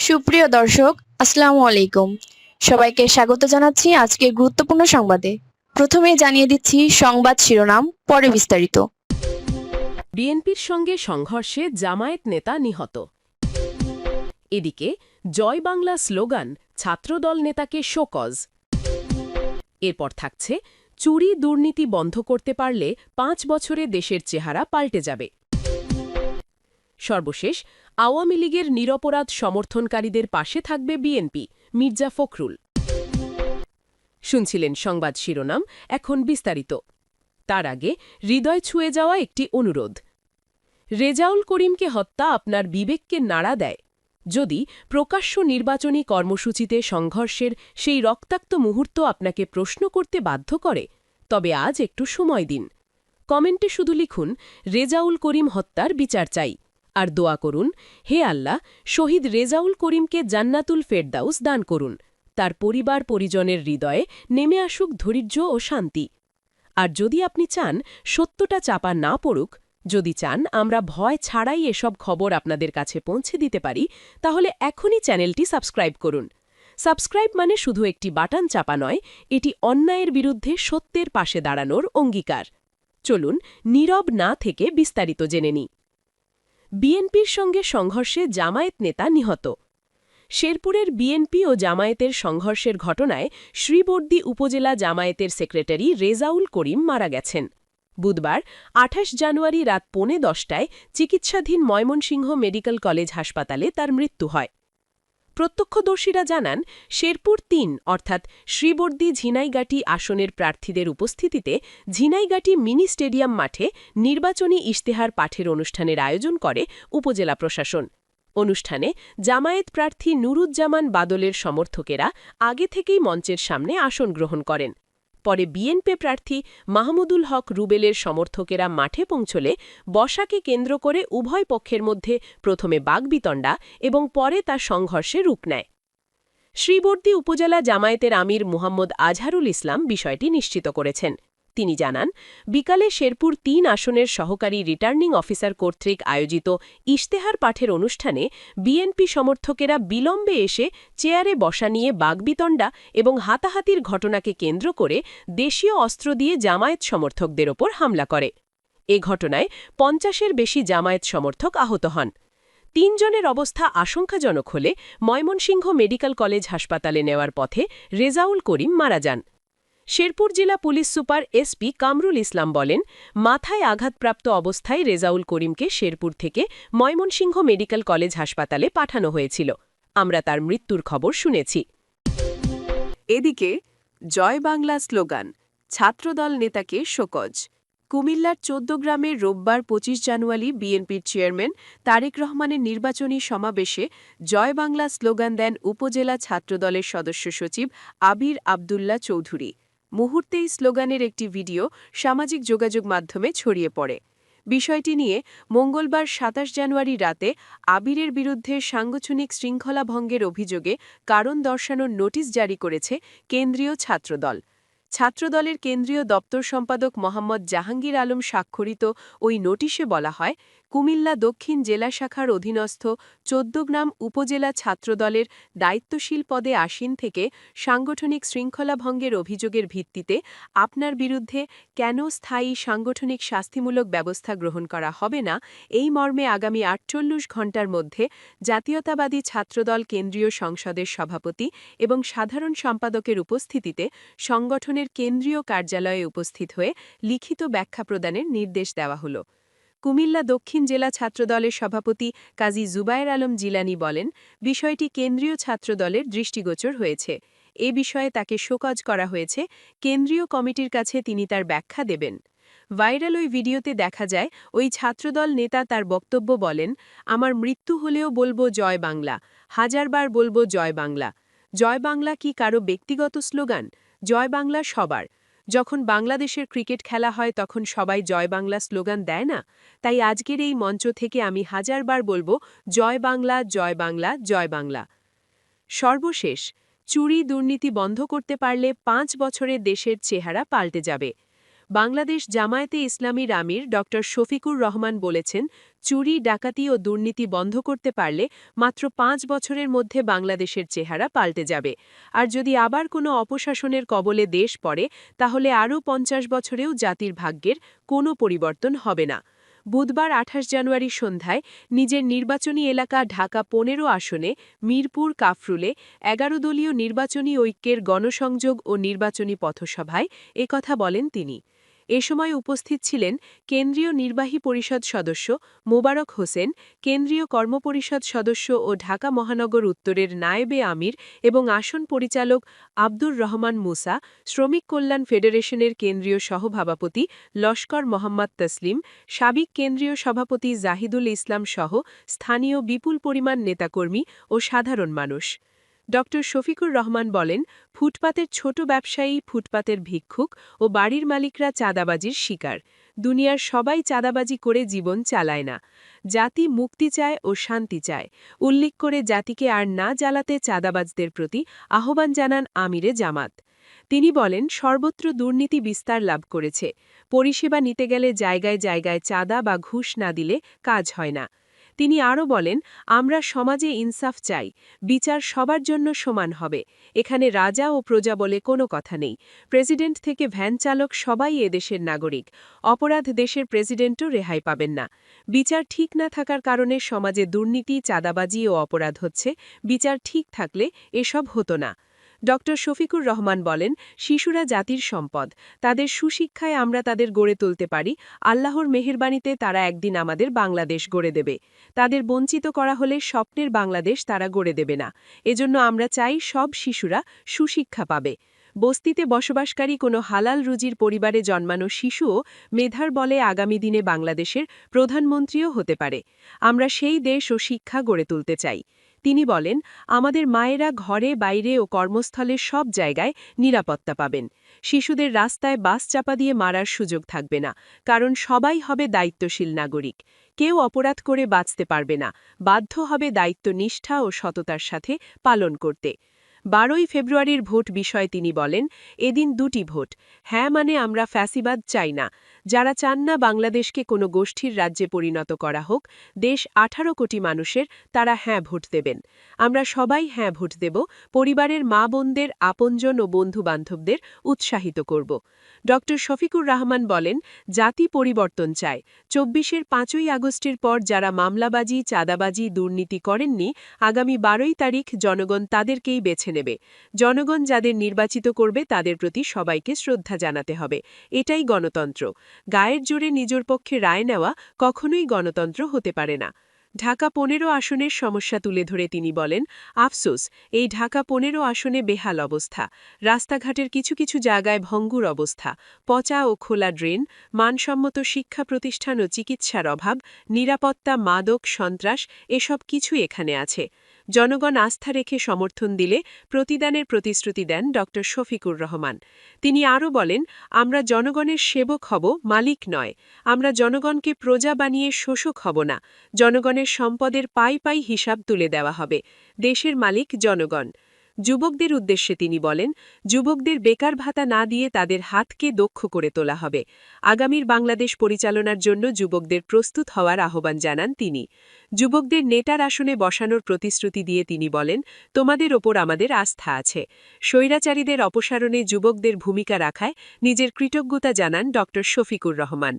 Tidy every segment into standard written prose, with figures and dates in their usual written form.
সুপ্রিয় দর্শক, আসসালামু আলাইকুম। সবাইকে স্বাগত জানাচ্ছি আজকের গুরুত্বপূর্ণ সংবাদে। প্রথমেই জানিয়ে দিচ্ছি সংবাদ শিরোনাম, পরে বিস্তারিত। বিএনপির সঙ্গে সংঘর্ষে জামায়াত নেতা নিহত। এদিকে জয় বাংলা স্লোগান, ছাত্রদল নেতাকে শোকজ। এরপর থাকছে চুরি দুর্নীতি বন্ধ করতে পারলে ৫ বছরে দেশের চেহারা পাল্টে যাবে। সর্বশেষ, আওয়ামী লীগের নিরপরাধ সমর্থনকারীদের পাশে থাকবে বিএনপি, মির্জা ফখরুল। শুনছিলেন সংবাদ শিরোনাম, এখন বিস্তারিত। তার আগে হৃদয় ছুঁয়ে যাওয়া একটি অনুরোধ। রেজাউল করিমকে হত্যা আপনার বিবেককে নাড়া দেয়? যদি প্রকাশ্য নির্বাচনী কর্মসূচিতে সংঘর্ষের সেই রক্তাক্ত মুহূর্ত আপনাকে প্রশ্ন করতে বাধ্য করে, তবে আজ একটু সময় দিন। কমেন্টে শুধু লিখুন, রেজাউল করিম হত্যার বিচার চাই, আর দোয়া করুন, হে আল্লাহ, শহীদ রেজাউল করিমকে জান্নাতুল ফেরদাউস দান করুন। তার পরিবার পরিজনের হৃদয়ে নেমে আসুক ধৈর্য ও শান্তি। আর যদি আপনি চান সত্যটা চাপা না পড়ুক, যদি চান আমরা ভয় ছাড়াই এসব খবর আপনাদের কাছে পৌঁছে দিতে পারি, তাহলে এখনই চ্যানেলটি সাবস্ক্রাইব করুন। সাবস্ক্রাইব মানে শুধু একটি বাটন চাপা নয়, এটি অন্যায়ের বিরুদ্ধে সত্যের পাশে দাঁড়ানোর অঙ্গীকার। চলুন নীরব না থেকে বিস্তারিত জেনে নিই। বিএনপির সঙ্গে সংঘর্ষে জামায়াত নেতা নিহত। শেরপুরের বিএনপি ও জামায়াতের সংঘর্ষের ঘটনায় শ্রীবর্দী উপজেলা জামায়াতের সেক্রেটারি রেজাউল করিম মারা গেছেন। বুধবার ২৮ জানুয়ারি রাত ১:১০টায় চিকিৎসাধীন ময়মনসিংহ মেডিকেল কলেজ হাসপাতালে তার মৃত্যু হয়। প্রত্যক্ষদর্শীরা জানান, শেরপুর ৩ অর্থাৎ শ্রীবর্দী ঝিনাইগাটি আসনের প্রার্থীদের উপস্থিতিতে ঝিনাইগাটি মিনি স্টেডিয়াম মাঠে নির্বাচনী ইশতেহার পাঠের অনুষ্ঠানের আয়োজন করে উপজেলা প্রশাসন। অনুষ্ঠানে জামায়াত প্রার্থী নুরুজ্জামান বাদলের সমর্থকেরা আগে থেকেই মঞ্চের সামনে আসন গ্রহণ করেন। পরে বিএনপি প্রার্থী মাহমুদুল হক রুবেলের সমর্থকেরা মাঠে পৌঁছলে বসাকে কেন্দ্র করে উভয় পক্ষের মধ্যে প্রথমে বাগবিতণ্ডা এবং পরে তা সংঘর্ষে রূপ নেয়। শ্রীবর্দী উপজেলা জামায়াতের আমির মুহাম্মদ আজহারুল ইসলাম বিষয়টি নিশ্চিত করেছেন। তিনি জানান, বিকালে শেরপুর ৩ আসনের সহকারী রিটার্নিং অফিসার কর্তৃক আয়োজিত ইশতেহার পাঠের অনুষ্ঠানে বিএনপি সমর্থকেরা বিলম্বে এসে চেয়ারে বসা নিয়ে বাগবিতণ্ডা এবং হাতাহাতির ঘটনাকে কেন্দ্র করে দেশীয় অস্ত্র দিয়ে জামায়াত সমর্থকদের ওপর হামলা করে। এ ঘটনায় ৫০-এর বেশি জামায়াত সমর্থক আহত হন। ৩ জনের অবস্থা আশঙ্কাজনক হলে ময়মনসিংহ মেডিকেল কলেজ হাসপাতালে নেওয়ার পথে রেজাউল করিম মারা যান। শেরপুর জেলা police super SP Kamrul Islam বলেন, মাথায় আঘাতপ্রাপ্ত অবস্থায় রেজাউল করিমকে শেরপুর থেকে ময়মনসিংহ মেডিকেল কলেজ হাসপাতালে পাঠানো হয়েছিল। আমরা তার মৃত্যুর খবর শুনেছি। এদিকে জয় বাংলা স্লোগান, ছাত্রদল নেতাকে শোকজ। কুমিল্লার ১৪ গ্রামের রোববার ২৫ জানুয়ারি বিএনপির চেয়ারম্যান তারেক রহমানের নির্বাচনী সমাবেশে জয় বাংলা স্লোগান দেন উপজেলা ছাত্রদলের সদস্য সচিব আবির আবদুল্লাহ চৌধুরী। মুহূর্তেই স্লোগানের একটি ভিডিও সামাজিক যোগাযোগ মাধ্যমে ছড়িয়ে পড়ে। বিষয়টি নিয়ে মঙ্গলবার ২৭ জানুয়ারি রাতে আবিরের বিরুদ্ধে সাংগঠনিক শৃঙ্খলা ভঙ্গের অভিযোগে কারণ দর্শানোর নোটিশ জারি করেছে কেন্দ্রীয় ছাত্রদল। ছাত্রদলের কেন্দ্রীয় দপ্তর সম্পাদক মোহাম্মদ জাহাঙ্গীর আলম স্বাক্ষরিত ওই নোটিশে বলা হয়, কুমিল্লা দক্ষিণ জেলা শাখার অধীনস্থ ১৪ গ্রাম উপজেলা ছাত্রদলের দায়িত্বশীল পদে আসীন থেকে সাংগঠনিক শৃঙ্খলা ভঙ্গের অভিযোগের ভিত্তিতে আপনার বিরুদ্ধে কেন স্থায়ী সাংগঠনিক শাস্তিমূলক ব্যবস্থা গ্রহণ করা হবে না, এই মর্মে আগামী ৪৮ ঘণ্টার মধ্যে জাতীয়তাবাদী ছাত্রদল কেন্দ্রীয় সংসদের সভাপতি এবং সাধারণ সম্পাদকের উপস্থিতিতে সংগঠনের কেন্দ্রীয় কার্যালয়ে উপস্থিত হয়ে লিখিত ব্যাখ্যা প্রদানের নির্দেশ দেওয়া হল। কুমিল্লা দক্ষিণ জেলা ছাত্রদলের সভাপতি কাজী জুবায়ের আলম জিলানী বলেন, বিষয়টি কেন্দ্রীয় ছাত্রদলের দৃষ্টিগোচর হয়েছে। এ বিষয়ে তাকে শোকজ করা হয়েছে। কেন্দ্রীয় কমিটির কাছে তিনি তার ব্যাখ্যা দেবেন। ভাইরাল ওই ভিডিওতে দেখা যায়, ওই ছাত্রদল নেতা তার বক্তব্য বলেন, আমার মৃত্যু হলেও বলবো জয় বাংলা, হাজারবার বলবো জয় বাংলা। জয় বাংলা কি কারো ব্যক্তিগত স্লোগান? জয় বাংলা সবার। যখন বাংলাদেশের ক্রিকেট খেলা হয় তখন সবাই জয় বাংলা স্লোগান দেয় না? তাই আজকের এই মঞ্চ থেকে আমি হাজারবার বলবো জয় বাংলা, জয় বাংলা, জয় বাংলা। সর্বশেষ, চুরি দুর্নীতি বন্ধ করতে পারলে ৫ বছরে দেশের চেহারা পাল্টে যাবে। বাংলাদেশ জামায়াতে ইসলামীর আমির ড শফিকুর রহমান বলেছেন, চুরি, ডাকাতি ও দুর্নীতি বন্ধ করতে পারলে মাত্র ৫ বছরের মধ্যে বাংলাদেশের চেহারা পাল্টে যাবে। আর যদি আবার কোনো অপশাসনের কবলে দেশ পড়ে, তাহলে আরও ৫০ বছরেও জাতির ভাগ্যের কোনো পরিবর্তন হবে না। বুধবার ২৮ জানুয়ারি সন্ধ্যায় নিজের নির্বাচনী এলাকা ঢাকা ১৫ আসনে মিরপুর কাফরুলে ১১ দলীয় নির্বাচনী ঐক্যের গণসংযোগ ও নির্বাচনী পথসভায় একথা বলেন তিনি। এ সময় উপস্থিত ছিলেন কেন্দ্রীয় নির্বাহী পরিষদ সদস্য মোবারক হোসেন, কেন্দ্রীয় কর্মপরিষদ সদস্য ও ঢাকা মহানগর উত্তরের নায়েবে আমির এবং আসন পরিচালক আব্দুর রহমান মুসা, শ্রমিক কল্যাণ ফেডারেশনের কেন্দ্রীয় সহসভাপতি লস্কর মোহাম্মদ তসলিম, সাবেক কেন্দ্রীয় সভাপতি জাহিদুল ইসলাম সহ স্থানীয় বিপুল পরিমাণ নেতাকর্মী ও সাধারণ মানুষ। ড শফিকুর রহমান বলেন, ফুটপাতের ছোট ব্যবসায়ী, ফুটপাতের ভিক্ষুক ও বাড়ির মালিকরা চাঁদাবাজির শিকার। দুনিয়ার সবাই চাঁদাবাজি করে জীবন চালায় না। জাতি মুক্তি চায় ও শান্তি চায়। উল্লেখ করে জাতিকে আর না জ্বালাতে চাঁদাবাজদের প্রতি আহ্বান জানান আমিরে জামাত। তিনি বলেন, সর্বত্র দুর্নীতি বিস্তার লাভ করেছে। পরিষেবা নিতে গেলে জায়গায় জায়গায় চাঁদা বা ঘুষ না দিলে কাজ হয় না। তিনি আরও বলেন, আমরা সমাজে ইনসাফ চাই, বিচার সবার জন্য সমান হবে। এখানে রাজা ও প্রজা বলে কোনো কথা নেই। প্রেসিডেন্ট থেকে ভ্যান চালক সবাই এদেশের নাগরিক। অপরাধ দেশের প্রেসিডেন্টও রেহাই পাবেন না। বিচার ঠিক না থাকার কারণে সমাজে দুর্নীতি, চাঁদাবাজি ও অপরাধ হচ্ছে। বিচার ঠিক থাকলে এসব হতো না। ড শফিকুর রহমান বলেন, শিশুরা জাতির সম্পদ। তাদের সুশিক্ষায় আমরা তাদের গড়ে তুলতে পারি। আল্লাহর মেহেরবানিতে তারা একদিন আমাদের বাংলাদেশ গড়ে দেবে। তাদের বঞ্চিত করা হলে স্বপ্নের বাংলাদেশ তারা গড়ে দেবে না। এজন্য আমরা চাই সব শিশুরা সুশিক্ষা পাবে। বস্তিতে বসবাসকারী কোনো হালাল রুজির পরিবারে জন্মানো শিশুও মেধার বলে আগামী দিনে বাংলাদেশের প্রধানমন্ত্রীও হতে পারে। আমরা সেই দেশ ও শিক্ষা গড়ে তুলতে চাই। তিনি বলেন, আমাদের মায়েরা ঘরে, বাইরে ও কর্মস্থলের সব জায়গায় নিরাপত্তা পাবেন। শিশুদের রাস্তায় বাস চাপা দিয়ে মারার সুযোগ থাকবে না, কারণ সবাই হবে দায়িত্বশীল নাগরিক। কেউ অপরাধ করে বাঁচতে পারবে না, বাধ্য হবে দায়িত্ব, নিষ্ঠা ও সততার সাথে পালন করতে। ১২ই ফেব্রুয়ারির ভোট বিষয়ে তিনি বলেন, এদিন দুটি ভোট। হ্যাঁ মানে আমরা ফ্যাসিবাদ চাই না। যারা চান না বাংলাদেশকে কোনো গোষ্ঠীর রাজ্যে পরিণত করা হোক, দেশ ১৮ কোটি মানুষের, তারা হ্যাঁ ভোট দেবেন। আমরা সবাই হ্যাঁ ভোট দেব। পরিবারের মা বোনদের, আপনজন ও বন্ধু-বান্ধবদের উৎসাহিত করব। ড শফিকুর রহমান বলেন, জাতি পরিবর্তন চায়। ২৪-এর ৫ই আগস্টের পর যারা মামলাবাজি, চাঁদাবাজি, দুর্নীতি করেননি, আগামী ১২ই তারিখ জনগণ তাদেরকেই বেছে নেবে। জনগণ যাদের নির্বাচিত করবে তাদের প্রতি সবাইকে শ্রদ্ধা জানাতে হবে। এটাই গণতন্ত্র। গায়ের জোরে নিজের পক্ষে রায় নেওয়া কখনোই গণতন্ত্র হতে পারে না। ঢাকা ১৫ আসনের সমস্যা তুলে ধরে তিনি বলেন, আফসোস, এই ঢাকা ১৫ আসনে বেহাল অবস্থা। রাস্তাঘাটের কিছু কিছু জায়গায় ভঙ্গুর অবস্থা, পচা ও খোলা ড্রেন, মানসম্মত শিক্ষা প্রতিষ্ঠান ও চিকিৎসার অভাব, নিরাপত্তা, মাদক, সন্ত্রাস, এসব কিছু এখানে আছে। জনগণ আস্থা রেখে সমর্থন দিলে প্রতিদানের প্রতিশ্রুতি দেন ড শফিকুর রহমান। তিনি আরও বলেন, আমরা জনগণের সেবক হব, মালিক নয়। আমরা জনগণকে প্রজা বানিয়ে শোষক হব না। জনগণের সম্পদের পাই পাই হিসাব তুলে দেওয়া হবে। দেশের মালিক জনগণ। যুবকদের উদ্দেশ্যে তিনি বলেন, যুবকদের বেকার ভাতা না দিয়ে তাদের হাতকে দক্ষ করে তোলা হবে। আগামীর বাংলাদেশ পরিচালনার জন্য যুবকদের প্রস্তুত হওয়ার আহ্বান জানান তিনি। যুবকদের নেটার আসনে বসানোর প্রতিশ্রুতি দিয়ে তিনি বলেন, তোমাদের ওপর আমাদের আস্থা আছে। স্বৈরাচারীদের অপসারণে যুবকদের ভূমিকা রাখায় নিজের কৃতজ্ঞতা জানান ড শফিকুর রহমান।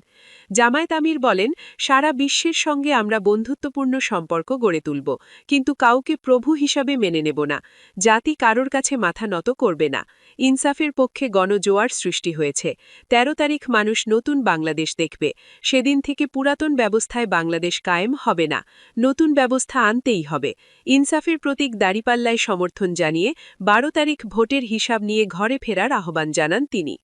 জামায়াত আমির বলেন, সারা বিশ্বের সঙ্গে আমরা বন্ধুত্বপূর্ণ সম্পর্ক গড়ে তুলব, কিন্তু কাউকে প্রভু হিসাবে মেনে নেব না। জাতি কারোর কাছে মাথা নত করবে না। ইনসাফের পক্ষে গণজোয়ার সৃষ্টি হয়েছে। ১৩ তারিখ মানুষ নতুন বাংলাদেশ দেখবে। সেদিন থেকে পুরাতন ব্যবস্থায় বাংলাদেশ কায়েম হবে না। নতুন ব্যবস্থা আনতেই হবে। ইনসাফের প্রতীক দাঁড়িপাল্লায় সমর্থন জানিয়ে ১২ তারিখ ভোটের হিসাব নিয়ে ঘরে ফেরার আহ্বান জানান তিনি।